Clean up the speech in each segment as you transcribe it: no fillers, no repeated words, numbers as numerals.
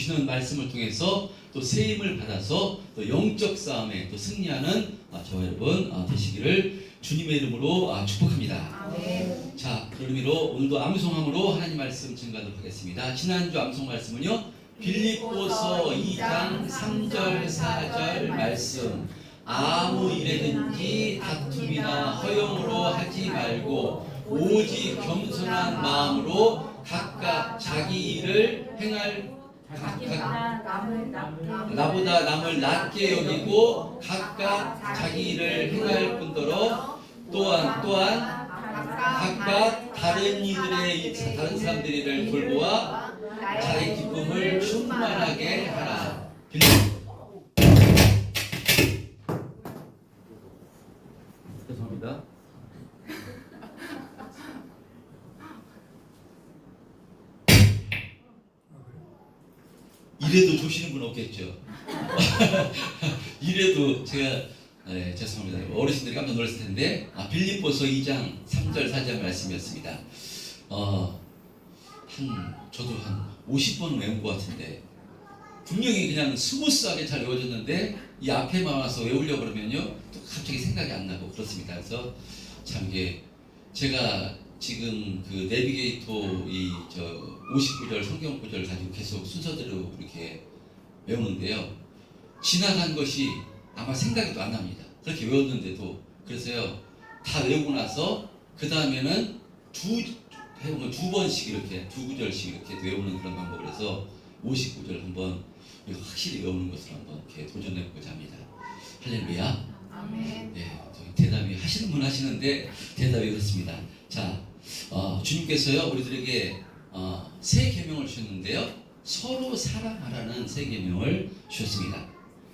주시는 말씀을 통해서 또 새 힘을 받아서 또 영적 싸움에 또 승리하는 저와 여러분 되시기를 주님의 이름으로 축복합니다. 아멘. 자, 그런 의미로 오늘도 암송함으로 하나님 말씀 증가하도록 하겠습니다. 지난주 암송 말씀은요, 빌립보서 2장 3절 4절 말씀. 아무 일에든지 다툼이나 허용으로 하지 말고 오직 겸손한 마음으로 각각 자기 일을 행할 나보다 남을 낮게 여기고 각각 자기 일을 행할 뿐더러 또한 각각 다른 사람들의 일을 돌보아 자기 기쁨을 충만하게 하라. 죄송합니다. 이래도 조시는 분 없겠죠. 이래도 제가 죄송합니다. 어르신들이 깜짝 놀랐을 텐데 빌립보서 2장 3절 4절 말씀이었습니다. 저도 한 50번은 외운 것 같은데 분명히 그냥 스무스하게 잘 외워졌는데 이 앞에만 와서 외우려고 그러면요 또 갑자기 생각이 안 나고 그렇습니다. 그래서 참 이게 제가 지금 그 내비게이터 59절 성경 구절 가지고 계속 순서대로 이렇게 외우는데요. 지나간 것이 아마 생각이 안 납니다. 그렇게 외웠는데도. 그래서요, 다 외우고 나서 그 다음에는 두 번씩 이렇게 두 구절씩 이렇게 외우는 그런 방법을 해서 59절 한번 확실히 외우는 것을 한번 이렇게 도전해보고자 합니다. 할렐루야. 아멘. 네, 대답이 하시는 분 하시는데 대답이 그렇습니다. 자, 주님께서요 우리들에게 새 계명을 주셨는데요, 서로 사랑하라는 새 계명을 주셨습니다.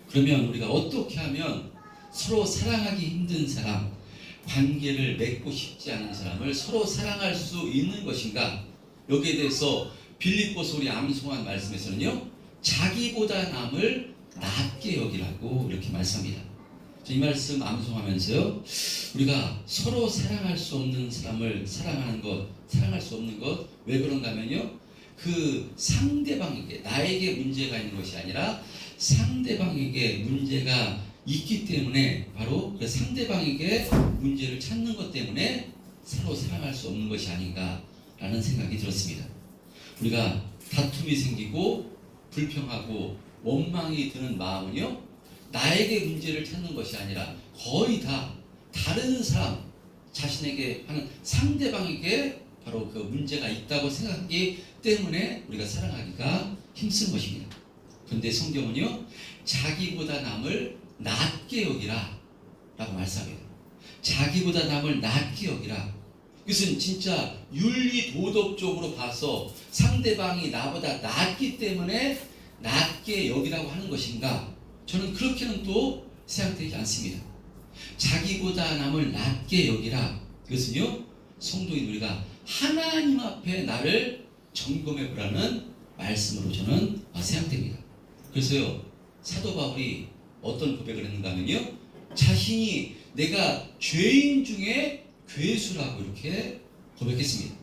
그러면 우리가 어떻게 하면 서로 사랑하기 힘든 사람, 관계를 맺고 싶지 않은 사람을 서로 사랑할 수 있는 것인가? 여기에 대해서 빌립보서 우리 암송한 말씀에서는요, 자기보다 남을 낮게 여기라고 이렇게 말씀합니다. 이 말씀 암송하면서요, 우리가 서로 사랑할 수 없는 사람을 사랑할 수 없는 것, 왜 그런가 하면요, 그 상대방에게, 나에게 문제가 있는 것이 아니라 상대방에게 문제가 있기 때문에, 바로 그 상대방에게 문제를 찾는 것 때문에 서로 사랑할 수 없는 것이 아닌가라는 생각이 들었습니다. 우리가 다툼이 생기고 불평하고 원망이 드는 마음은요, 나에게 문제를 찾는 것이 아니라 거의 다 다른 사람, 자신에게 하는 상대방에게 바로 그 문제가 있다고 생각하기 때문에 우리가 사랑하기가 힘쓴 것입니다. 그런데 성경은요, 자기보다 남을 낮게 여기라 라고 말씀합니다. 자기보다 남을 낮게 여기라. 이것은 진짜 윤리 도덕적으로 봐서 상대방이 나보다 낮기 때문에 낮게 여기라고 하는 것인가? 저는 그렇게는 또 생각되지 않습니다. 자기보다 남을 낮게 여기라. 이것은요, 성도인 우리가 하나님 앞에 나를 점검해 보라는 말씀으로 저는 생각됩니다. 그래서요, 사도 바울이 어떤 고백을 했는가 하면요, 자신이 내가 죄인 중에 괴수라고 이렇게 고백했습니다.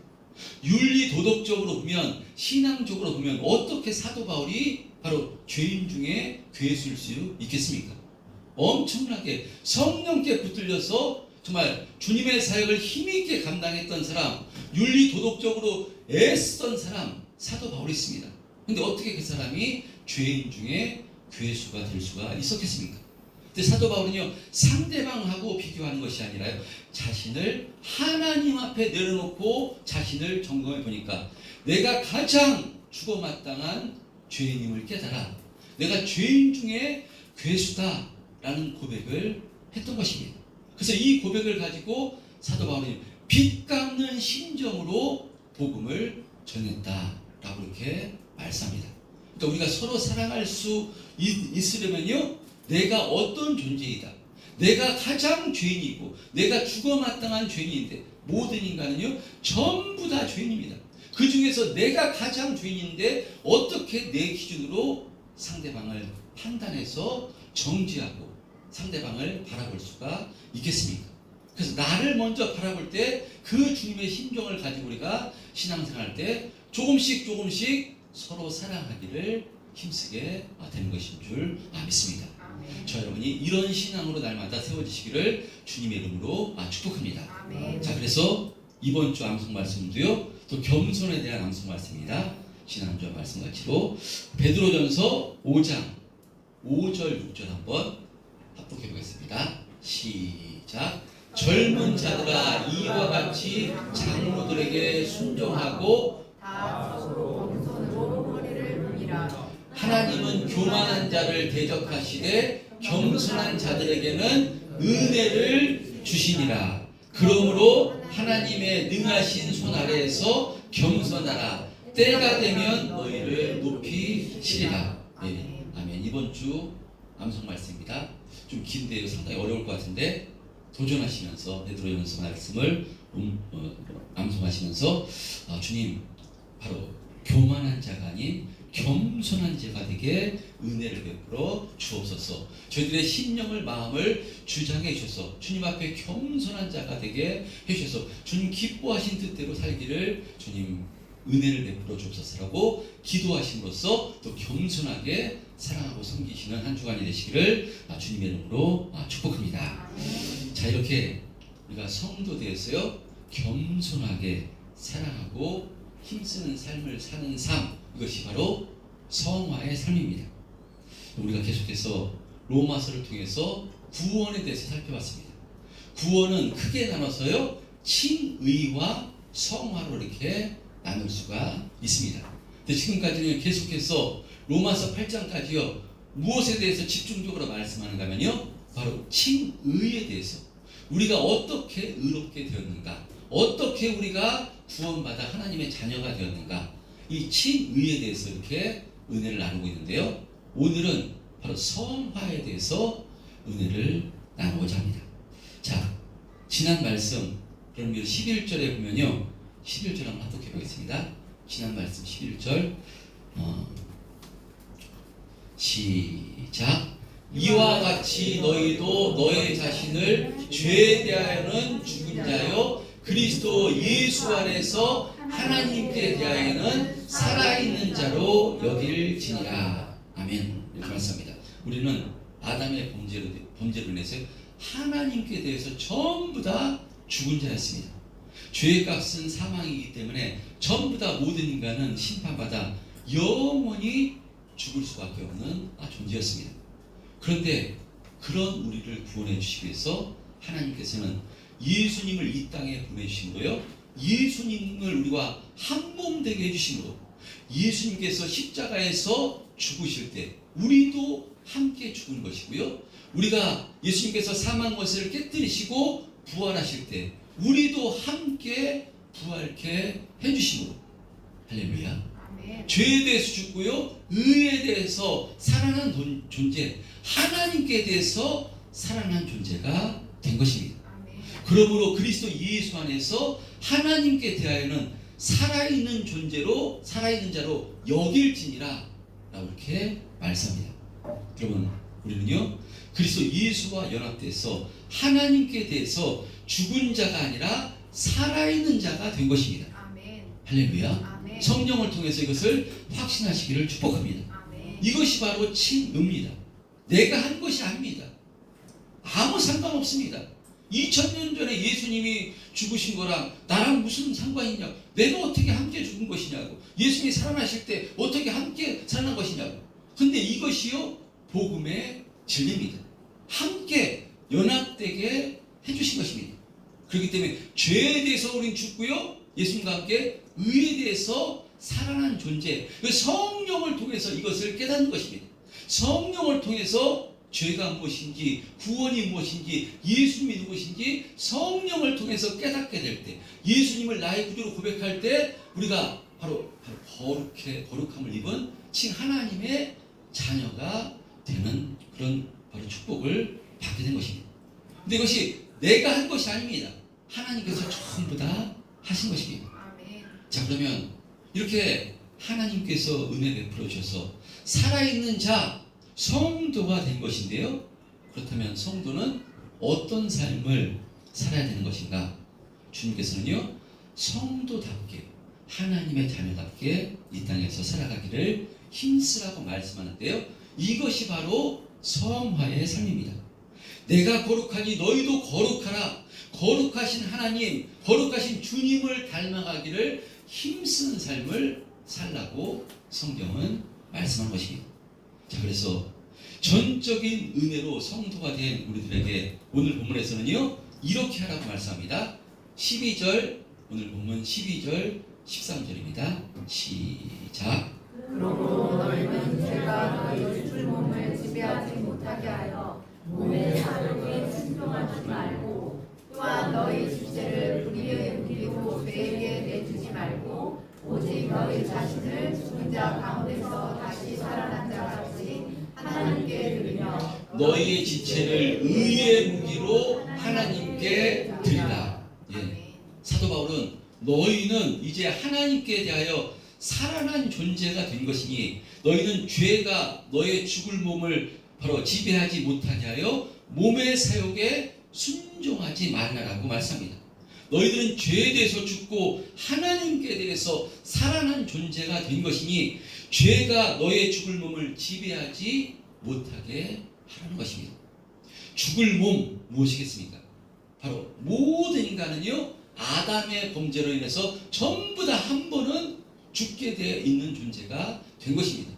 윤리 도덕적으로 보면, 신앙적으로 보면 어떻게 사도 바울이 바로 죄인 중에 괴수일 수 있겠습니까? 엄청나게 성령께 붙들려서 정말 주님의 사역을 힘있게 감당했던 사람, 윤리 도덕적으로 애쓰던 사람, 사도 바울이 있습니다. 근데 어떻게 그 사람이 죄인 중에 괴수가 될 수가 있었겠습니까? 근데 사도 바울은요, 상대방하고 비교하는 것이 아니라요, 자신을 하나님 앞에 내려놓고 자신을 점검해 보니까 내가 가장 죽어마땅한 죄인임을 깨달아 내가 죄인 중에 괴수다라는 고백을 했던 것입니다. 그래서 이 고백을 가지고 사도 바울이 빚 갚는 심정으로 복음을 전했다라고 이렇게 말씀합니다. 그러니까 우리가 서로 사랑할 수 있으려면요, 내가 어떤 존재이다, 내가 가장 죄인이고 내가 죽어마땅한 죄인인데, 모든 인간은요 전부 다 죄인입니다. 그 중에서 내가 가장 죄인인데 어떻게 내 기준으로 상대방을 판단해서 정죄하고 상대방을 바라볼 수가 있겠습니까? 그래서 나를 먼저 바라볼 때 그 주님의 심정을 가지고 우리가 신앙생활 때 조금씩 서로 사랑하기를 힘쓰게 되는 것인 줄 믿습니다. 아멘. 저 여러분이 이런 신앙으로 날마다 세워지시기를 주님의 이름으로 축복합니다. 아멘. 자, 그래서 이번 주 암송 말씀도요, 또 겸손에 대한 암송 말씀입니다. 지난주 말씀같이로 베드로전서 5장 5절 6절 한번 합독해 보겠습니다. 시작. 젊은 자들아, 이와 같이 장로들에게 순종하고 다 서로 겸손으로 허리를 굽히라. 하나님은 교만한 자를 대적하시되 겸손한 자들에게는 은혜를 주시니라. 그러므로 하나님의 능하신 손 아래에서 겸손하라. 때가 되면 너희를 높이시리라. 네, 아멘. 이번 주 암송 말씀입니다. 좀 긴데요, 상당히 어려울 것 같은데 도전하시면서 베드로전서 말씀을 암송하시면서 주님, 바로 교만한 자가 아닌 겸손한 자가 되게 은혜를 베풀어 주옵소서. 저희들의 심령을 마음을 주장해 주셔서 주님 앞에 겸손한 자가 되게 해주셔서 주님 기뻐하신 뜻대로 살기를 주님 은혜를 베풀어 주옵소서라고 기도하심으로써 또 겸손하게 사랑하고 섬기시는 한 주간이 되시기를 주님의 이름으로 축복합니다. 자, 이렇게 우리가 성도되어서요 겸손하게 사랑하고 힘쓰는 삶을 사는 삶, 이것이 바로 성화의 삶입니다. 우리가 계속해서 로마서를 통해서 구원에 대해서 살펴봤습니다. 구원은 크게 나눠서요 칭의와 성화로 이렇게 나눌 수가 있습니다. 근데 지금까지는 계속해서 로마서 8장까지요 무엇에 대해서 집중적으로 말씀하는가 하면요, 바로 칭의에 대해서 우리가 어떻게 의롭게 되었는가, 어떻게 우리가 구원받아 하나님의 자녀가 되었는가, 이 칭의에 대해서 이렇게 은혜를 나누고 있는데요, 오늘은 바로 성화에 대해서 은혜를 나누고자 합니다. 자, 지난 말씀 그럼 11절에 보면요, 11절 한번 합독해 보겠습니다. 지난 말씀 11절 시작. 이와 같이 너희도 너의 자신을 죄에 대하여는 죽은 자요 그리스도 예수 안에서 하나님께 대하여는 살아있는 자로 여길지니라. 아멘. 이렇게 말씀합니다. 우리는 아담의 범죄로 인해서 하나님께 대해서 전부 다 죽은 자였습니다. 죄의 값은 사망이기 때문에 전부 다 모든 인간은 심판받아 영원히 죽을 수밖에 없는 존재였습니다. 그런데 그런 우리를 구원해 주시기 위해서 하나님께서는 예수님을 이 땅에 보내주심으로요, 예수님을 우리와 한 몸 되게 해주심으로 예수님께서 십자가에서 죽으실 때 우리도 함께 죽은 것이고요, 우리가 예수님께서 사망 권세를 깨뜨리시고 부활하실 때 우리도 함께 부활케 해주심으로, 할렐루야, 아멘. 죄에 대해서 죽고요, 의에 대해서 살아난 존재, 하나님께 대해서 살아난 존재가 된 것입니다. 아멘. 그러므로 그리스도 예수 안에서 하나님께 대하여는 살아있는 존재로, 살아있는 자로 여길지니라 라고 이렇게 말씀합니다. 여러분, 우리는요 그리스도 예수와 연합돼서 하나님께 대해서 죽은 자가 아니라 살아있는 자가 된 것입니다. 아멘. 할렐루야. 아멘. 성령을 통해서 이것을 확신하시기를 축복합니다. 아멘. 이것이 바로 칭의입니다. 내가 한 것이 아닙니다. 아무 상관없습니다. 2000년 전에 예수님이 죽으신 거랑 나랑 무슨 상관이냐, 내가 어떻게 함께 죽은 것이냐고, 예수님이 살아나실 때 어떻게 함께 살아난 것이냐고. 근데 이것이요 복음의 진리입니다. 함께 연합되게 해주신 것입니다. 그렇기 때문에 죄에 대해서 우리는 죽고요, 예수님과 함께 의에 대해서 살아난 존재, 성령을 통해서 이것을 깨닫는 것입니다. 성령을 통해서 죄가 무엇인지, 구원이 무엇인지, 예수님이 누구신지 성령을 통해서 깨닫게 될 때, 예수님을 나의 구주로 고백할 때 우리가 바로 거룩함을 입은 칭 하나님의 자녀가 되는 그런 바로 축복을 받게 된 것입니다. 근데 이것이 내가 한 것이 아닙니다. 하나님께서 전부 다 하신 것입니다. 아멘. 자, 그러면 이렇게 하나님께서 은혜 베풀어 주셔서 살아있는 자, 성도가 된 것인데요, 그렇다면 성도는 어떤 삶을 살아야 되는 것인가? 주님께서는요 성도답게, 하나님의 자녀답게 이 땅에서 살아가기를 힘쓰라고 말씀하는데요. 이것이 바로 성화의 삶입니다. 내가 거룩하니 너희도 거룩하라. 거룩하신 하나님, 거룩하신 주님을 닮아가기를 힘쓰는 삶을 살라고 성경은 말씀한 것입니다. 자, 그래서 전적인 은혜로 성도가 된 우리들에게 오늘 본문에서는요, 이렇게 하라고 말씀합니다. 12절, 오늘 본문 12절, 13절입니다. 시작. 그러므로 너희는 죄가 너희 주 몸을 지배하지 못하게 하여 몸의 사욕에 순종하지 말고, 또한 너희 지체를 불의의 무기로 죄에게 내주지 말고, 오직 너희 자신을 죽은 자 가운데서 다시 살아난 자 같이 하나님께 드리며 너희의 지체를 의의 무기로 하나님께 드리라. 예. 사도 바울은 너희는 이제 하나님께 대하여 살아난 존재가 된 것이니 너희는 죄가 너의 죽을 몸을 바로 지배하지 못하게 하여 몸의 사욕에 순종하지 말라라고 말씀합니다. 너희들은 죄에 대해서 죽고 하나님께 대해서 살아난 존재가 된 것이니 죄가 너의 죽을 몸을 지배하지 못하게 하라는 것입니다. 죽을 몸 무엇이겠습니까? 바로 모든 인간은요, 아담의 범죄로 인해서 전부 다 한 번은 죽게 되어 있는 존재가 된 것입니다.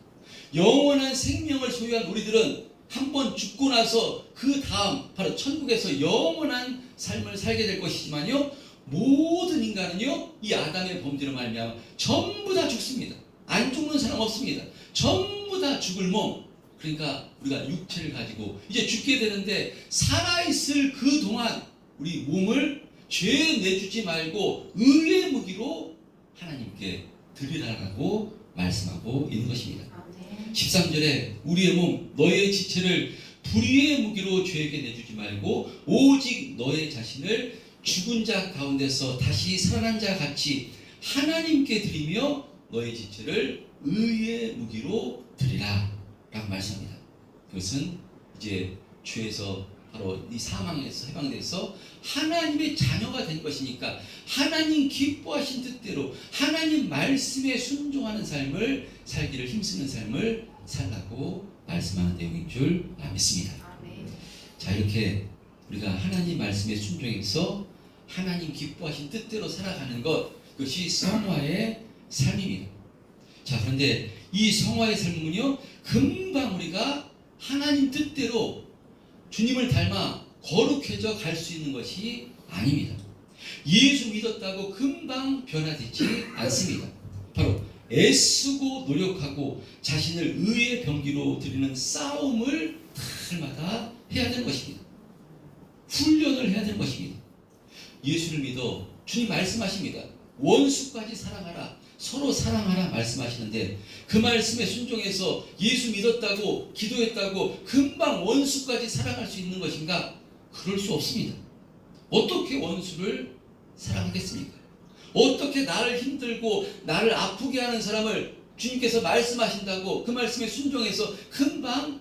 영원한 생명을 소유한 우리들은 한 번 죽고 나서 그 다음 바로 천국에서 영원한 삶을 살게 될 것이지만요, 모든 인간은요, 이 아담의 범죄로 말미암아 전부 다 죽습니다. 안 죽는 사람 없습니다. 전부 다 죽을 몸. 그러니까 우리가 육체를 가지고 이제 죽게 되는데 살아있을 그 동안 우리 몸을 죄에 내주지 말고 의의 무기로 하나님께 드리라고 말씀하고 있는 것입니다. 13절에 우리의 몸 너의 지체를 불의의 무기로 죄에게 내주지 말고 오직 너의 자신을 죽은 자 가운데서 다시 살아난 자 같이 하나님께 드리며 너의 지체를 의의 무기로 드리라 라고 말씀합니다. 그것은 이제 죄에서 바로 이 사망에서 해방돼서 하나님의 자녀가 된 것이니까 하나님 기뻐하신 뜻대로 하나님 말씀에 순종하는 삶을 살기를 힘쓰는 삶을 살라고 말씀하는 내용인 줄 믿습니다. 자, 이렇게 우리가 하나님 말씀에 순종해서 하나님 기뻐하신 뜻대로 살아가는 것, 그것이 성화의 삶입니다. 자, 그런데 이 성화의 삶은요, 금방 우리가 하나님 뜻대로 주님을 닮아 거룩해져 갈 수 있는 것이 아닙니다. 예수 믿었다고 금방 변화되지 않습니다. 바로 애쓰고 노력하고 자신을 의의 병기로 드리는 싸움을 날마다 해야 되는 것입니다. 훈련을 해야 되는 것입니다. 예수를 믿어 주님 말씀하십니다. 원수까지 사랑하라, 서로 사랑하라 말씀하시는데 그 말씀에 순종해서 예수 믿었다고 기도했다고 금방 원수까지 사랑할 수 있는 것인가? 그럴 수 없습니다. 어떻게 원수를 사랑하겠습니까? 어떻게 나를 힘들고 나를 아프게 하는 사람을 주님께서 말씀하신다고 그 말씀에 순종해서 금방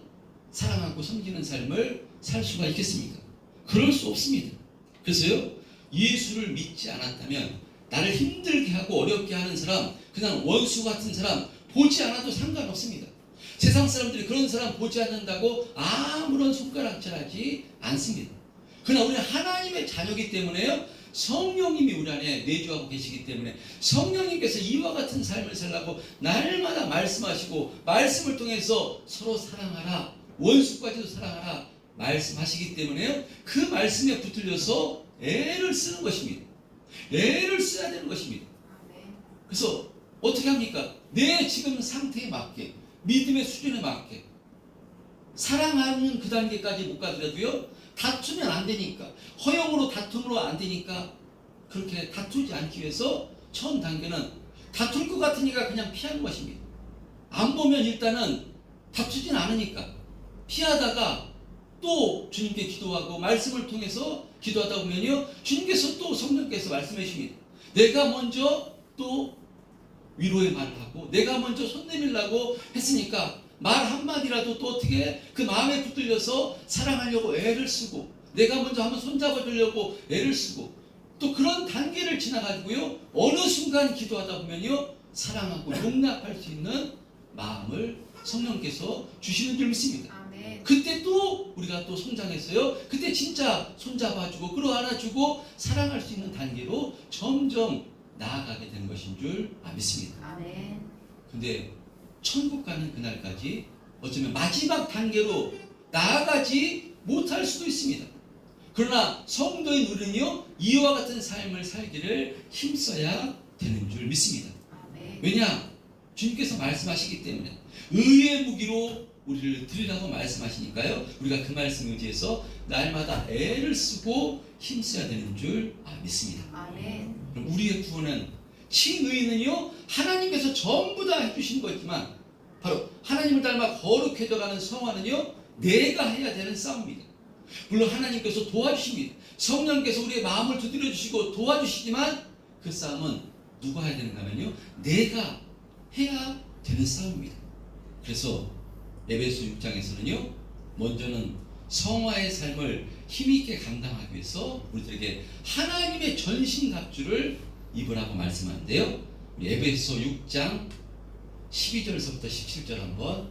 사랑하고 섬기는 삶을 살 수가 있겠습니까? 그럴 수 없습니다. 그래서요, 예수를 믿지 않았다면 나를 힘들게 하고 어렵게 하는 사람, 그냥 원수 같은 사람 보지 않아도 상관없습니다. 세상 사람들이 그런 사람 보지 않는다고 아무런 손가락질하지 않습니다. 그러나 우리는 하나님의 자녀이기 때문에요, 성령님이 우리 안에 내주하고 계시기 때문에 성령님께서 이와 같은 삶을 살라고 날마다 말씀하시고 말씀을 통해서 서로 사랑하라, 원수까지도 사랑하라 말씀하시기 때문에요, 그 말씀에 붙들려서 애를 쓰는 것입니다. 애를 써야 되는 것입니다. 그래서 어떻게 합니까? 내 지금 상태에 맞게, 믿음의 수준에 맞게 사랑하는 그 단계까지 못 가더라도요, 다투면 안 되니까, 허용으로 다툼으로 안 되니까 그렇게 다투지 않기 위해서 처음 단계는 다툴 것 같으니까 그냥 피하는 것입니다. 안 보면 일단은 다투진 않으니까 피하다가 또 주님께 기도하고 말씀을 통해서 기도하다 보면요, 주님께서 또 성령께서 말씀해 주십니다. 내가 먼저 또 위로의 말을 하고 내가 먼저 손 내밀라고 했으니까 말 한마디라도 또 어떻게 그 마음에 붙들려서 사랑하려고 애를 쓰고 내가 먼저 한번 손잡아주려고 애를 쓰고 또 그런 단계를 지나가지고요, 어느 순간 기도하다 보면요, 사랑하고 용납할 수 있는 마음을 성령께서 주시는 줄 믿습니다. 아멘. 그때 또 우리가 또 성장해서요. 그때 진짜 손잡아주고 끌어안아주고 사랑할 수 있는 단계로 점점 나아가게 되는 것인 줄 믿습니다. 아멘. 근데 천국 가는 그날까지 어쩌면 마지막 단계로 나아가지 못할 수도 있습니다. 그러나 성도인 우리는요, 이와 같은 삶을 살기를 힘써야 되는 줄 믿습니다. 아멘. 왜냐? 주님께서 말씀하시기 때문에 의의 무기로 우리를 드리라고 말씀하시니까요. 우리가 그 말씀 의지해서 날마다 애를 쓰고 힘써야 되는 줄 믿습니다. 아멘. 그럼 우리의 구원은 칭의는요, 하나님께서 전부 다 해주신 거지만 바로 하나님을 닮아 거룩해져가는 성화는요, 내가 해야 되는 싸움입니다. 물론 하나님께서 도와주십니다. 성령께서 우리의 마음을 두드려 주시고 도와주시지만 그 싸움은 누가 해야 되는가 하면요, 내가 해야 되는 싸움입니다. 그래서 에베소 6장에서는요, 먼저는 성화의 삶을 힘있게 감당하기 위해서 우리들에게 하나님의 전신갑주를 입으라고 말씀하는데요. 우리 에베소 6장 12절서부터 17절 한번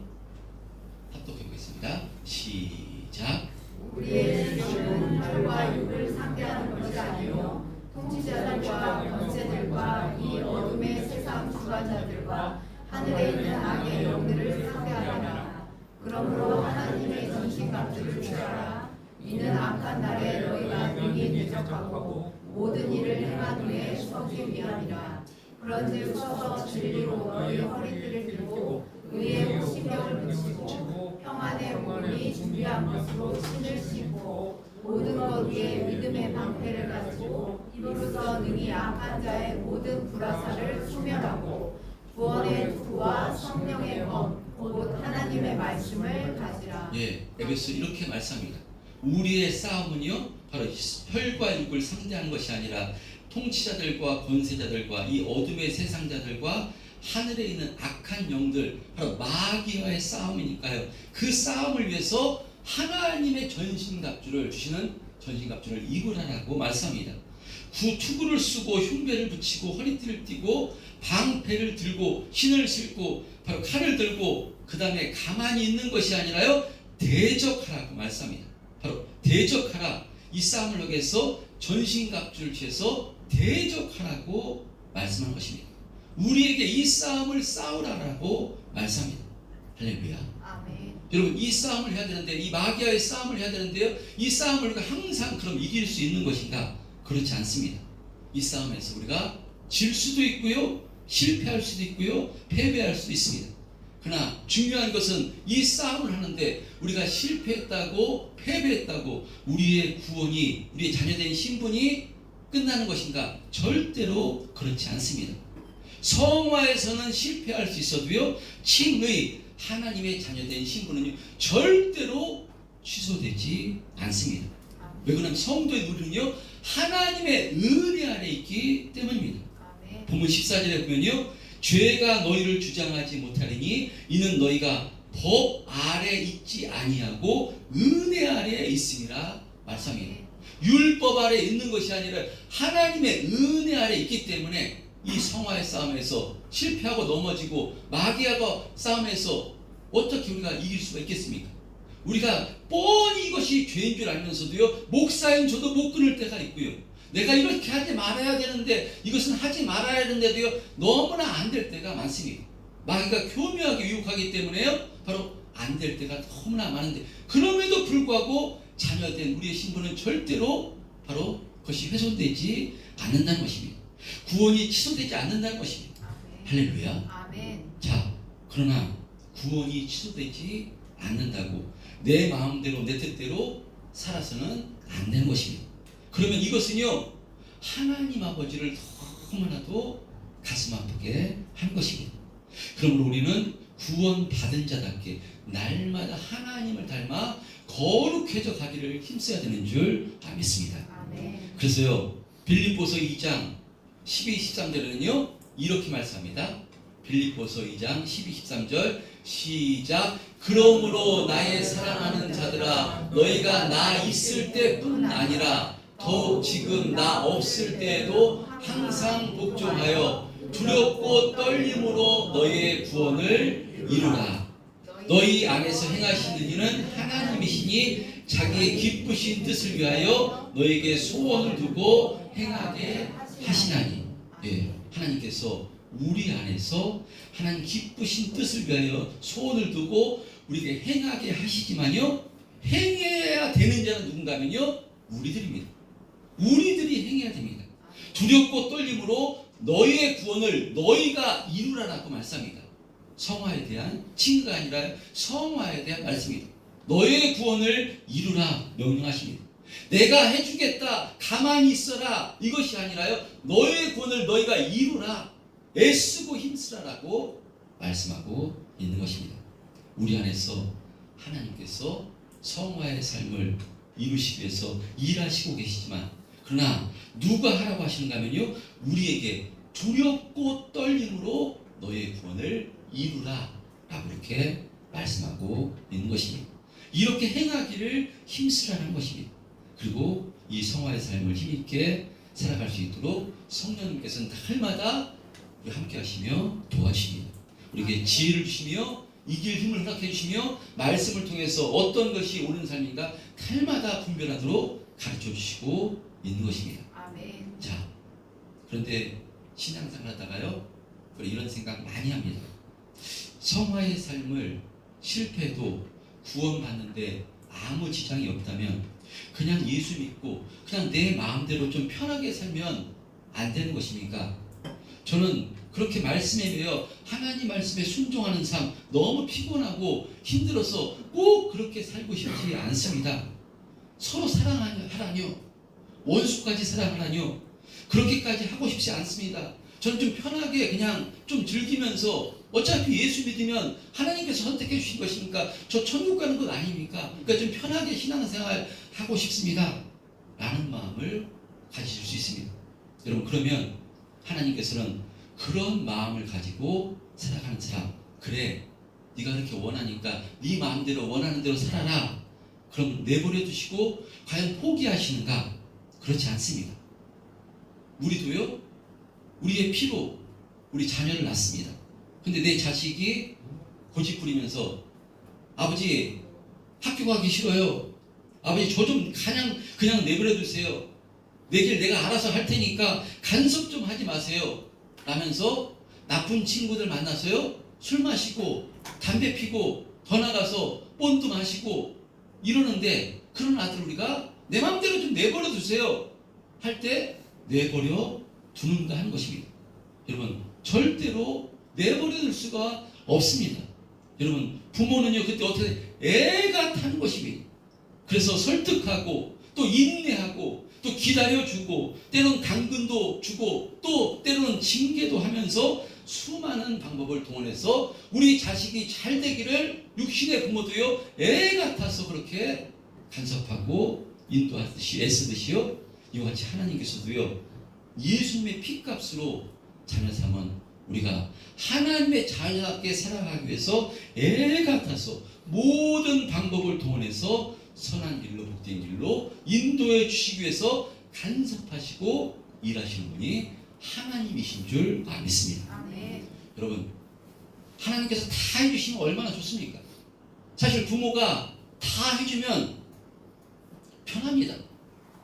합독해 보겠습니다. 시작. 우리의 지식은 혈과 육을 상대하는 것이 아니요 통치자들과 권세들과 이 어둠의 세상 주관자들과 하늘에 있는 악의 영들을 상대하리라. 그러므로 하나님의 전신갑주를 취하라. 이는 악한 날에 너희가 능히 대적하고 모든 일을 행한 후에 서기 위함이라. 그런즉 서서 진리로 너희 허리띠를 들고 의의 신경을 붙이고 평안의 복음이 준비한 것으로 신을 신고 모든 것 위에 믿음의 방패를 가지고 이로써 능히 악한 자의 모든 불화살을 소멸하고 구원의 투구와 성령의 검 곧 하나님의 말씀을 가지라. 예, 에베소 이렇게 말씀합니다. 우리의 싸움은요, 바로 혈과 육을 상대하는 것이 아니라 통치자들과 권세자들과 이 어둠의 세상자들과 하늘에 있는 악한 영들, 바로 마귀와의 싸움이니까요. 그 싸움을 위해서 하나님의 전신갑주를 주시는 전신갑주를 입으라고 말씀합니다. 투구를 쓰고 흉배를 붙이고 허리띠를 띠고 방패를 들고 신을 신고 바로 칼을 들고 그 다음에 가만히 있는 것이 아니라요, 대적하라고 말씀합니다. 바로 대적하라. 이 싸움을 하기 위해서 전신갑주를 취해서 대적하라고 말씀한 것입니다. 우리에게 이 싸움을 싸우라고 말씀합니다. 할렐루야. 아멘. 여러분, 이 싸움을 해야 되는데, 이 마귀와의 싸움을 해야 되는데요, 이 싸움을 우리가 항상 그럼 이길 수 있는 것인가? 그렇지 않습니다. 이 싸움에서 우리가 질 수도 있고요, 실패할 수도 있고요, 패배할 수도 있습니다. 그러나 중요한 것은 이 싸움을 하는데 우리가 실패했다고 패배했다고 우리의 구원이, 우리의 자녀된 신분이 끝나는 것인가? 절대로 그렇지 않습니다. 성화에서는 실패할 수 있어도요, 칭의 하나님의 자녀된 신분은요, 절대로 취소되지 않습니다. 왜 그러냐면 성도의 우리는요, 하나님의 은혜 아래 있기 때문입니다. 아멘. 본문 14절에 보면요, 죄가 너희를 주장하지 못하리니 이는 너희가 법 아래 있지 아니하고 은혜 아래에 있음이라 말씀합니다. 율법 아래 있는 것이 아니라 하나님의 은혜 아래 있기 때문에 이 성화의 싸움에서 실패하고 넘어지고 마귀하고 싸움에서 어떻게 우리가 이길 수가 있겠습니까? 우리가 뻔히 이것이 죄인 줄 알면서도요, 목사인 저도 못 끊을 때가 있고요, 내가 이렇게 하지 말아야 되는데 이것은 하지 말아야 되는데도요, 너무나 안 될 때가 많습니다. 마귀가 교묘하게 유혹하기 때문에요, 바로 안 될 때가 너무나 많은데, 그럼에도 불구하고 자녀된 우리의 신분은 절대로 바로 그것이 훼손되지 않는다는 것입니다. 구원이 취소되지 않는다는 것입니다. 아멘. 할렐루야. 아멘. 자, 그러나 구원이 취소되지 않는다고 내 마음대로 내 뜻대로 살아서는 안 되는 것입니다. 그러면 이것은요, 하나님 아버지를 너무나도 가슴 아프게 한 것입니다. 그러므로 우리는 구원 받은 자답게 날마다 하나님을 닮아 거룩해져 가기를 힘써야 되는 줄 믿습니다. 아멘. 그래서요, 빌립보서 2장 12, 13절에는요 이렇게 말씀합니다. 빌립보서 2장 12, 13절 시작. 그러므로 나의 사랑하는 자들아, 너희가 나 있을 때뿐 아니라 더욱 지금 나 없을 때에도 항상 복종하여 두렵고 떨림으로 너희의 구원을 이루라. 너희 안에서 행하시는 이는 하나님이시니 자기의 기쁘신 뜻을 위하여 너에게 소원을 두고 행하게 하시나니. 예, 하나님께서 우리 안에서 하나님 기쁘신 뜻을 위하여 소원을 두고 우리에게 행하게 하시지만요, 행해야 되는 자는 누군가면요, 우리들입니다. 우리들이 행해야 됩니다. 두렵고 떨림으로 너희의 구원을 너희가 이루라라고 말씀합니다. 성화에 대한 칭의가 아니라 성화에 대한 말씀입니다. 너희의 구원을 이루라 명령하십니다. 내가 해주겠다, 가만히 있어라, 이것이 아니라요, 너희의 구원을 너희가 이루라, 애쓰고 힘쓰라라고 말씀하고 있는 것입니다. 우리 안에서 하나님께서 성화의 삶을 이루시기 위해서 일하시고 계시지만, 그러나 누가 하라고 하시는가 하면요, 우리에게 두렵고 떨림으로 너희의 구원을 이루라 라고 이렇게 말씀하고 있는 것입니다. 이렇게 행하기를 힘쓰라는 것입니다. 그리고 이 성화의 삶을 힘있게 살아갈 수 있도록 성령님께서는 날마다 함께 하시며 도와주십니다. 우리에게 지혜를 주시며 이길 힘을 허락해 주시며 말씀을 통해서 어떤 것이 옳은 삶인가 날마다 분별하도록 가르쳐 주시고 있는 것입니다. 아멘. 자, 그런데 신앙생활 하다가요, 이런 생각 많이 합니다. 성화의 삶을 실패해도 구원받는데 아무 지장이 없다면 그냥 예수 믿고 그냥 내 마음대로 좀 편하게 살면 안 되는 것입니까? 저는 그렇게 말씀에 매여 하나님 말씀에 순종하는 삶 너무 피곤하고 힘들어서 꼭 그렇게 살고 싶지 않습니다. 서로 사랑하라뇨, 원수까지 사랑하라뇨, 그렇게까지 하고 싶지 않습니다. 저는 좀 편하게 그냥 좀 즐기면서 어차피 예수 믿으면 하나님께서 선택해 주신 것이니까 저 천국 가는 것 아닙니까? 그러니까 좀 편하게 신앙생활 하고 싶습니다 라는 마음을 가지실 수 있습니다. 여러분, 그러면 하나님께서는 그런 마음을 가지고 살아가는 사람, 그래 네가 그렇게 원하니까 네 마음대로 원하는 대로 살아라, 그럼 내버려 두시고 과연 포기하시는가? 그렇지 않습니다. 우리도요, 우리의 피로 우리 자녀를 낳습니다. 근데 내 자식이 고집 부리면서 아버지 학교 가기 싫어요, 아버지 저 좀 그냥 내버려 두세요, 내 길 내가 알아서 할 테니까 간섭 좀 하지 마세요 라면서 나쁜 친구들 만나서요 술 마시고 담배 피고 더 나가서 본드 마시고 이러는데, 그런 아들 우리가 내 마음대로 좀 내버려 두세요 할 때 내버려 두는가 하는 것입니다. 여러분, 절대로 내버려 둘 수가 없습니다. 여러분, 부모는요 그때 어떻게 애가 타는 것입니다. 그래서 설득하고 또 인내하고 또 기다려주고 때로는 당근도 주고 또 때로는 징계도 하면서 수많은 방법을 동원해서 우리 자식이 잘 되기를 육신의 부모도요 애 같아서 그렇게 간섭하고 인도하듯이 애쓰듯이요, 이와 같이 하나님께서도요 예수님의 피값으로 자녀 삼은 우리가 하나님의 자녀답게 살아가기 위해서 애 같아서 모든 방법을 동원해서 선한 길로 복된 길로 인도해 주시기 위해서 간섭하시고 일하시는 분이 하나님이신 줄 믿습니다. 아멘. 여러분, 하나님께서 다 해주시면 얼마나 좋습니까? 사실 부모가 다 해주면 편합니다.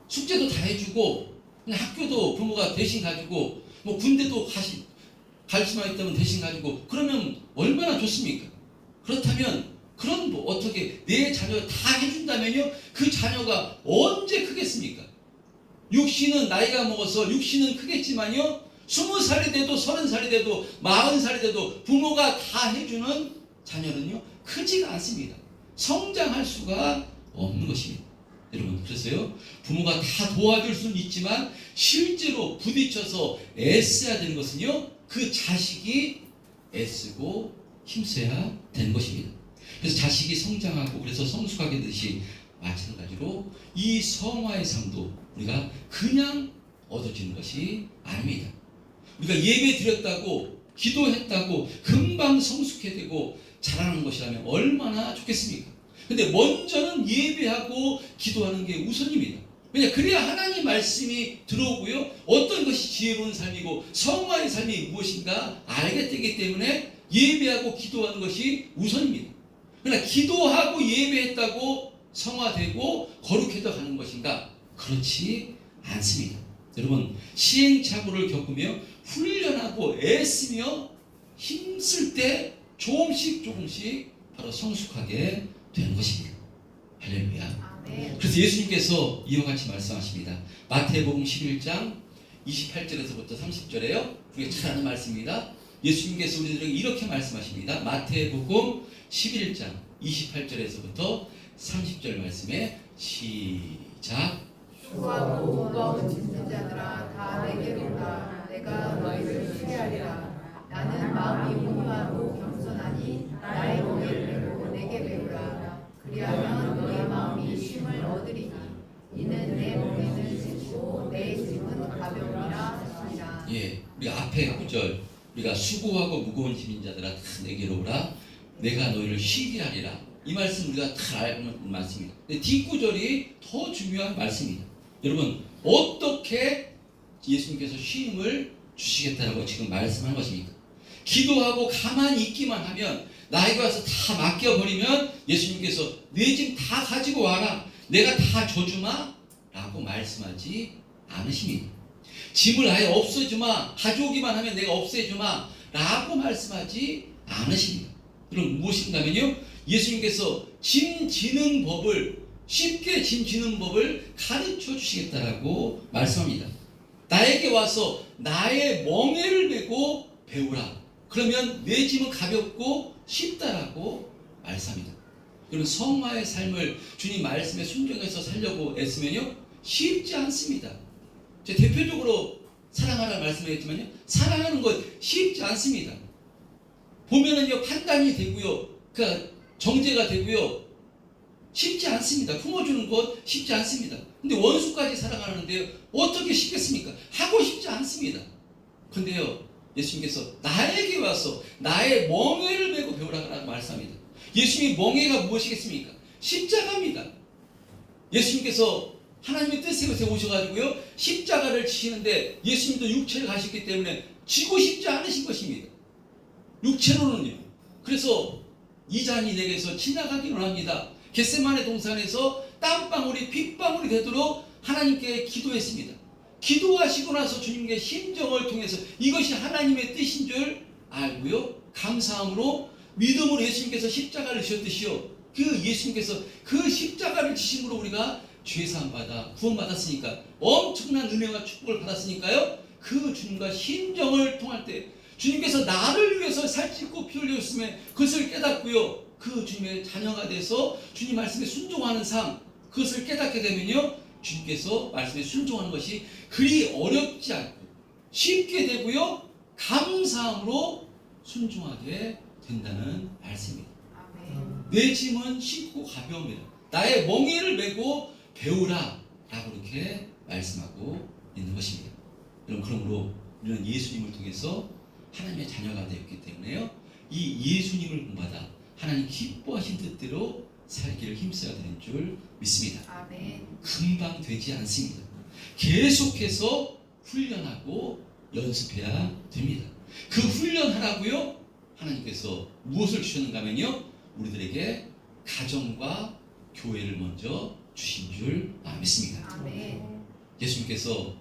숙제도 다 해주고 학교도 부모가 대신 가지고 뭐 군대도 갈 수만 있다면 대신 가지고 그러면 얼마나 좋습니까? 그렇다면 그런 어떻게 내 자녀가 다 해준다면요, 그 자녀가 언제 크겠습니까? 육신은 나이가 먹어서 육신은 크겠지만요, 20살이 돼도 30살이 돼도 40살이 돼도 부모가 다 해주는 자녀는요 크지가 않습니다. 성장할 수가 없는 것입니다. 여러분, 그래서요 부모가 다 도와줄 수는 있지만 실제로 부딪혀서 애써야 되는 것은요 그 자식이 애쓰고 힘써야 되는 것입니다. 그래서 자식이 성장하고 그래서 성숙하게 되듯이 마찬가지로 이 성화의 삶도 우리가 그냥 얻어지는 것이 아닙니다. 우리가 예배 드렸다고 기도했다고 금방 성숙해 되고 자라는 것이라면 얼마나 좋겠습니까? 근데 먼저는 예배하고 기도하는 게 우선입니다. 왜냐, 그래야 하나님 말씀이 들어오고요, 어떤 것이 지혜로운 삶이고 성화의 삶이 무엇인가 알게 되기 때문에 예배하고 기도하는 것이 우선입니다. 그러나 기도하고 예배했다고 성화되고 거룩해져 가는 것인가? 그렇지 않습니다. 여러분, 시행착오를 겪으며 훈련하고 애쓰며 힘쓸 때 조금씩 바로 성숙하게 되는 것입니다. 할렐루야. 그래서 예수님께서 이와 같이 말씀하십니다. 마태복음 11장 28절에서부터 30절에요. 우리가 잘 아는 말씀입니다. 예수님께서 우리들에게 이렇게 말씀하십니다. 마태복음 11장 28절에서부터 30절 말씀에 시작. 수고하고 무거운 짐진 자들아 다 내게로 오라. 내가 너희를 쉬게 하리라. 나는 마음이 온유하고 겸손하니 나의 멍에를 메고 내게 배우라. 그리하면 너희 마음이 쉼을 얻으리니 이는 내 멍에는 쉽고 내 짐은 가벼우니라 하시니라. 예, 우리가 앞에 9절, 우리가 수고하고 무거운 짐진 자들아 다 내게로 오라. 내가 너희를 쉬게 하리라. 이 말씀 우리가 다 알는 말씀입니다. 근데 뒷구절이 더 중요한 말씀입니다. 여러분, 어떻게 예수님께서 쉼을 주시겠다고 지금 말씀한 것입니까? 기도하고 가만히 있기만 하면, 나에게 와서 다 맡겨버리면 예수님께서 내 짐 다 가지고 와라, 내가 다 줘주마 라고 말씀하지 않으십니다. 짐을 아예 없애주마, 가져오기만 하면 내가 없애주마 라고 말씀하지 않으십니다. 그럼 무엇인가면요, 예수님께서 짐 지는 법을, 쉽게 짐 지는 법을 가르쳐 주시겠다라고 말씀합니다. 나에게 와서 나의 멍에를 메고 배우라. 그러면 내 짐은 가볍고 쉽다라고 말씀합니다. 여러분, 성화의 삶을 주님 말씀에 순종해서 살려고 애쓰면요, 쉽지 않습니다. 제가 대표적으로 사랑하라는 말씀을 했지만요, 사랑하는 것 쉽지 않습니다. 보면은요, 판단이 되고요, 그러니까 정죄가 되고요, 쉽지 않습니다. 품어주는 것 쉽지 않습니다. 근데 원수까지 사랑하는데요, 어떻게 쉽겠습니까? 하고 싶지 않습니다. 근데요, 예수님께서 나에게 와서 나의 멍에를 메고 배우라고 말씀합니다. 예수님의 멍에가 무엇이겠습니까? 십자가입니다. 예수님께서 하나님의 뜻에 오셔가지고요, 십자가를 지시는데 예수님도 육체를 가셨기 때문에 지고 싶지 않으신 것입니다. 육체로는요. 그래서 이 잔이 내게서 지나가기를 합니다. 겟세마네 동산에서 땀방울이 핏방울이 되도록 하나님께 기도했습니다. 기도하시고 나서 주님께 심정을 통해서 이것이 하나님의 뜻인 줄 알고요, 감사함으로 믿음으로 예수님께서 십자가를 지셨듯이요, 그 예수님께서 그 십자가를 지심으로 우리가 죄사함 받아 구원받았으니까, 엄청난 은혜와 축복을 받았으니까요, 그 주님과 심정을 통할 때 주님께서 나를 위해서 살찌고 피 흘렸음에 그것을 깨닫고요, 그 주님의 자녀가 돼서 주님 말씀에 순종하는 삶, 그것을 깨닫게 되면요, 주님께서 말씀에 순종하는 것이 그리 어렵지 않고 쉽게 되고요, 감사함으로 순종하게 된다는 말씀입니다. 내 짐은 쉽고 가벼움이라. 나의 멍에를 메고 배우라 라고 이렇게 말씀하고 있는 것입니다. 그러므로 우리는 예수님을 통해서 하나님의 자녀가 되었기 때문에요, 이 예수님을 본받아 하나님 기뻐하신 뜻대로 살기를 힘써야 되는 줄 믿습니다. 아멘. 금방 되지 않습니다. 계속해서 훈련하고 연습해야 됩니다. 그 훈련하라고요, 하나님께서 무엇을 주셨는가 하면요, 우리들에게 가정과 교회를 먼저 주신 줄 믿습니다. 아멘. 예수님께서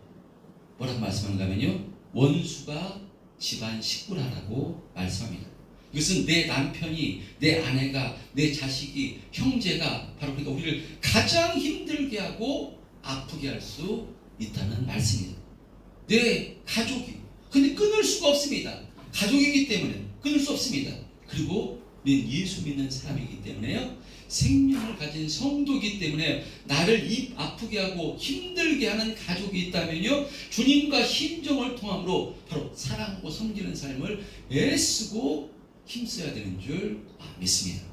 뭐라고 말씀하는가 하면요, 원수가 집안 식구라라고 말씀합니다. 이것은 내 남편이, 내 아내가, 내 자식이, 형제가 바로 그러니까 우리를 가장 힘들게 하고 아프게 할 수 있다는 말씀입니다. 내 가족이, 근데 끊을 수가 없습니다. 가족이기 때문에 끊을 수 없습니다. 그리고 우리는 예수 믿는 사람이기 때문에요, 생명을 가진 성도이기 때문에 나를 아프게 하고 힘들게 하는 가족이 있다면요, 주님과 심정을 통함으로 바로 사랑하고 섬기는 삶을 애쓰고 힘써야 되는 줄 믿습니다.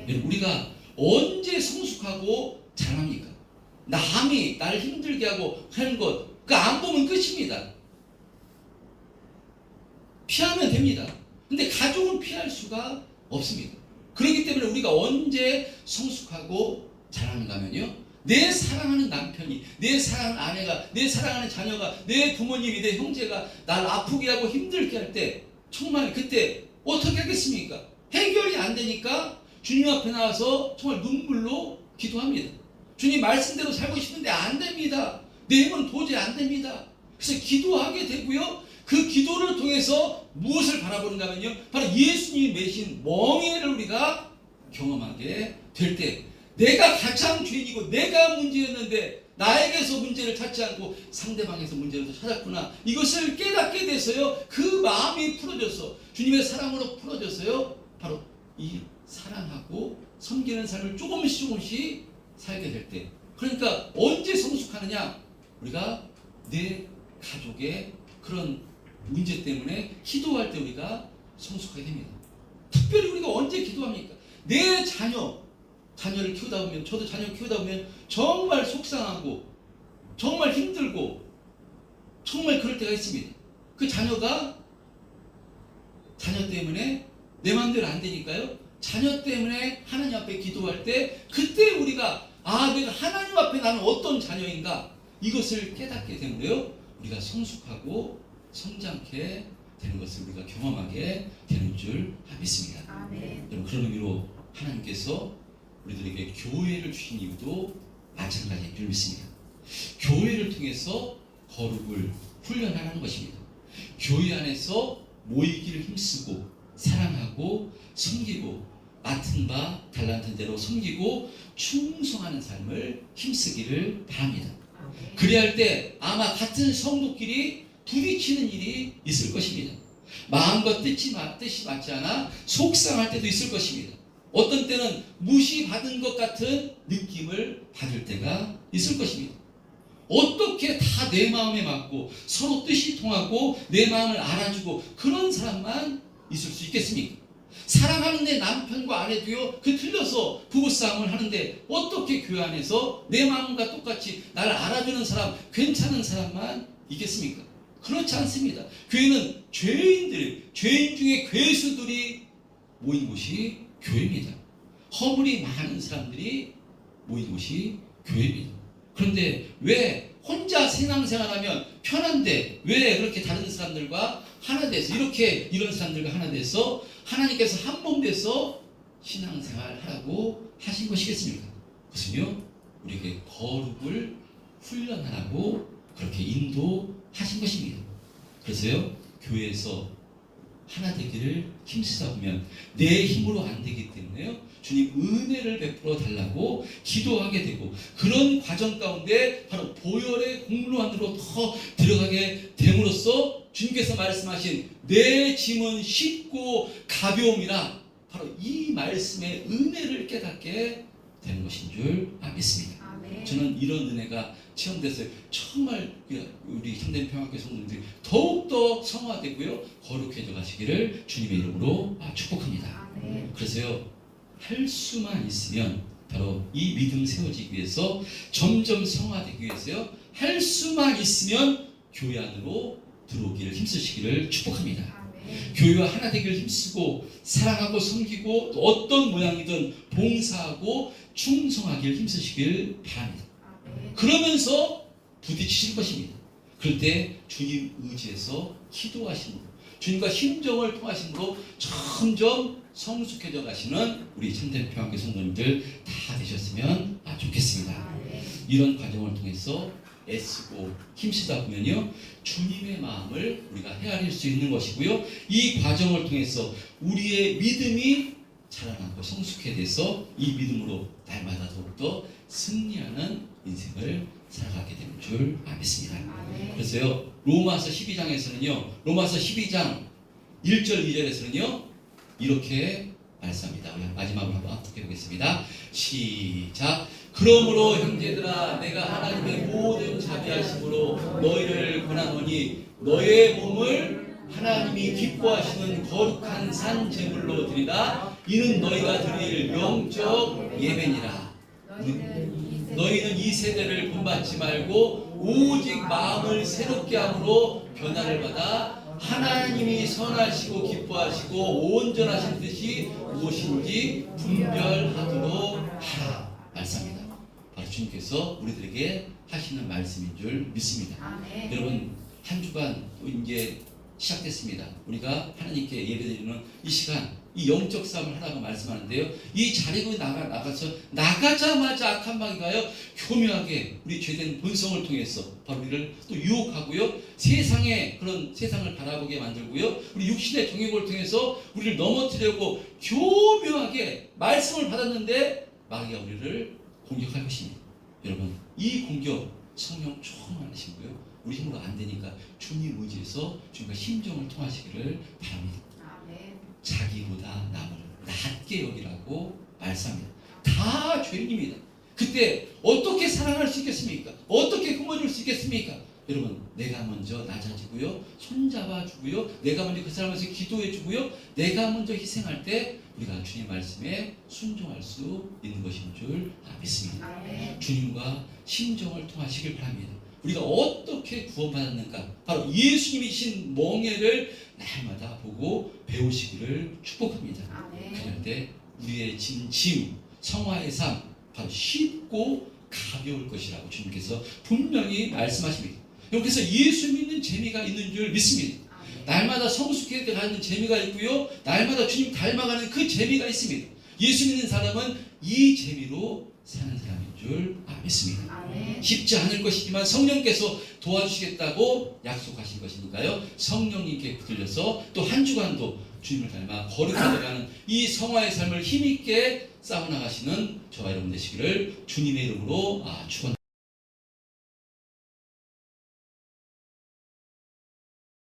여러분, 우리가 언제 성숙하고 자랍니까? 남이 나를 힘들게 하고 하는 것, 그 안 보면 끝입니다. 피하면 됩니다. 근데 가족은 피할 수가 없습니다. 그렇기 때문에 우리가 언제 성숙하고 자라는가 하면요, 내 사랑하는 남편이, 내 사랑하는 아내가, 내 사랑하는 자녀가, 내 부모님이, 내 형제가 날 아프게 하고 힘들게 할 때 정말 그때 어떻게 하겠습니까? 해결이 안 되니까 주님 앞에 나와서 정말 눈물로 기도합니다. 주님 말씀대로 살고 싶은데 안 됩니다. 내 힘은 도저히 안 됩니다. 그래서 기도하게 되고요. 그 기도를 통해서 무엇을 바라보는가 하면요, 바로 예수님이 메신 멍에를 우리가 경험하게 될 때, 내가 가장 죄인이고 내가 문제였는데 나에게서 문제를 찾지 않고 상대방에서 문제를 찾았구나, 이것을 깨닫게 돼서요, 그 마음이 풀어져서 주님의 사랑으로 풀어져서요, 바로 이 사랑하고 섬기는 삶을 조금씩 살게 될 때, 그러니까 언제 성숙하느냐, 우리가 내 가족의 그런 문제 때문에 기도할 때 우리가 성숙하게 됩니다. 특별히 우리가 언제 기도합니까? 내 자녀를 키우다 보면, 저도 자녀 키우다 보면 정말 속상하고 정말 힘들고 정말 그럴 때가 있습니다. 그 자녀 때문에 내 마음대로 안 되니까요, 자녀 때문에 하나님 앞에 기도할 때, 그때 우리가 내가 하나님 앞에 나는 어떤 자녀인가, 이것을 깨닫게 되므로요, 우리가 성숙하고 성장케 되는 것을 우리가 경험하게 되는 줄 믿습니다. 아멘. 여러분, 그런 의미로 하나님께서 우리들에게 교회를 주신 이유도 마찬가지인 줄 믿습니다. 교회를 통해서 거룩을 훈련하는 것입니다. 교회 안에서 모이기를 힘쓰고 사랑하고 섬기고 맡은 바 달란트 대로 섬기고 충성하는 삶을 힘쓰기를 바랍니다. 그리할 때 아마 같은 성도끼리 부딪히는 일이 있을 것입니다. 마음과 뜻이 맞지 않아 속상할 때도 있을 것입니다. 어떤 때는 무시받은 것 같은 느낌을 받을 때가 있을 것입니다. 어떻게 다 내 마음에 맞고 서로 뜻이 통하고 내 마음을 알아주고 그런 사람만 있을 수 있겠습니까? 사랑하는 내 남편과 아내도요, 그 틀려서 부부싸움을 하는데 어떻게 교회 안에서 내 마음과 똑같이 나를 알아주는 사람, 괜찮은 사람만 있겠습니까? 그렇지 않습니다. 교회는 죄인 중에 괴수들이 모인 곳이 교회입니다. 허물이 많은 사람들이 모인 곳이 교회입니다. 그런데 왜 혼자 신앙생활하면 편한데 왜 그렇게 다른 사람들과 하나 돼서, 이런 사람들과 하나 돼서 하나님께서 한 몸 돼서 신앙생활 하라고 하신 것이겠습니까? 그것은요, 우리에게 거룩을 훈련하라고 그렇게 인도하신 것입니다. 그래서요, 교회에서 하나 되기를 힘쓰다 보면 내 힘으로 안 되기 때문에요, 주님 은혜를 베풀어 달라고 기도하게 되고, 그런 과정 가운데 바로 보혈의 공로 안으로 더 들어가게 됨으로써 주님께서 말씀하신 내 짐은 쉽고 가벼움이라, 바로 이 말씀의 은혜를 깨닫게 되는 것인 줄 믿습니다. 아멘. 저는 이런 은혜가 체험됐어요. 정말 우리 참된 평화교회 성도님들이 더욱더 성화되고요, 거룩해져 가시기를 주님의 이름으로 축복합니다. 아멘. 그래서요, 할 수만 있으면, 바로 이 믿음 세워지기 위해서, 점점 성화되기 위해서요, 할 수만 있으면 교회 안으로 들어오기를 힘쓰시기를 축복합니다. 아멘. 교회와 하나 되기를 힘쓰고 사랑하고 섬기고 또 어떤 모양이든 봉사하고 충성하기를 힘쓰시길 바랍니다. 아멘. 그러면서 부딪히실 것입니다. 그럴 때 주님 의지해서 기도하심으로, 주님과 심정을 통하심으로 점점 성숙해져 가시는 우리 참된 평화교회 성도님들 다 되셨으면 좋겠습니다. 아멘. 이런 과정을 통해서 애쓰고 힘쓰다 보면요, 주님의 마음을 우리가 헤아릴 수 있는 것이고요, 이 과정을 통해서 우리의 믿음이 자라나고 성숙해 돼서 이 믿음으로 날마다 더욱더 승리하는 인생을 살아가게 되는 줄 믿습니다. 아멘. 그래서요, 로마서 12장에서는요, 로마서 12장 1절 2절에서는요 이렇게 말씀합니다. 우리 마지막으로 한번 해보겠습니다. 시작. 그러므로 형제들아, 내가 하나님의 모든 자비하심으로 너희를 권하노니 너희의 몸을 하나님이 기뻐하시는 거룩한 산 제물로 드리라. 이는 너희가 드릴 영적 예배니라. 너희는 이 세대를 본받지 말고 오직 마음을 새롭게 함으로 변화를 받아 하나님이 선하시고 기뻐하시고 온전하신 뜻이 무엇인지 분별하도록 하라. 말씀합니다. 바로 주님께서 주님께서 우리들에게 하시는 말씀인 줄 믿습니다. 아멘. 여러분, 한 주간 또 이제 시작됐습니다. 우리가 하나님께 예배드리는 이 시간, 이 영적 싸움을 하라고 말씀하는데요. 이 자리로 나가서 나가자마자 악한 마귀 가요 교묘하게 우리 죄된 본성을 통해서 바로 우리를 또 유혹하고요. 세상의 그런 세상을 바라보게 만들고요. 우리 육신의 정욕을 통해서 우리를 넘어뜨리려고 교묘하게 말씀을 받았는데 마귀가 우리를 공격할 것입니다. 여러분, 이 공격 성령 충만하시고요. 우리 힘으로 안 되니까 주님 의지에서 주님과 심정을 통하시기를 바랍니다. 아멘. 자기보다 남을 낮게 여기라고 말씀합니다. 다 죄인입니다. 그때 어떻게 사랑할 수 있겠습니까? 어떻게 품어줄 수 있겠습니까? 여러분, 내가 먼저 낮아지고요, 손잡아주고요, 내가 먼저 그 사람에서 기도해주고요, 내가 먼저 희생할 때 우리가 주님 말씀에 순종할 수 있는 것인 줄 믿습니다. 아멘. 주님과 심정을 통하시길 바랍니다. 우리가 어떻게 구원받았는가? 바로 예수님이신 멍에를 날마다 보고 배우시기를 축복합니다. 아멘. 그럴 때 우리의 짐, 성화의 삶 바로 쉽고 가벼울 것이라고 주님께서 분명히 말씀하십니다. 그래서 예수 믿는 재미가 있는 줄 믿습니다. 아멘. 날마다 성숙해 가는 재미가 있고요, 날마다 주님 닮아가는 그 재미가 있습니다. 예수 믿는 사람은 이 재미로 사는 사람인 줄 믿습니다. 아멘. 쉽지 않을 것이지만 성령께서 도와주시겠다고 약속하신 것이니까요. 성령님께 붙들려서 또 한 주간도 주님을 닮아 거룩하여가는 이 성화의 삶을 힘있게 싸워나가시는 저와 여러분 되시기를 주님의 이름으로 축원합니다.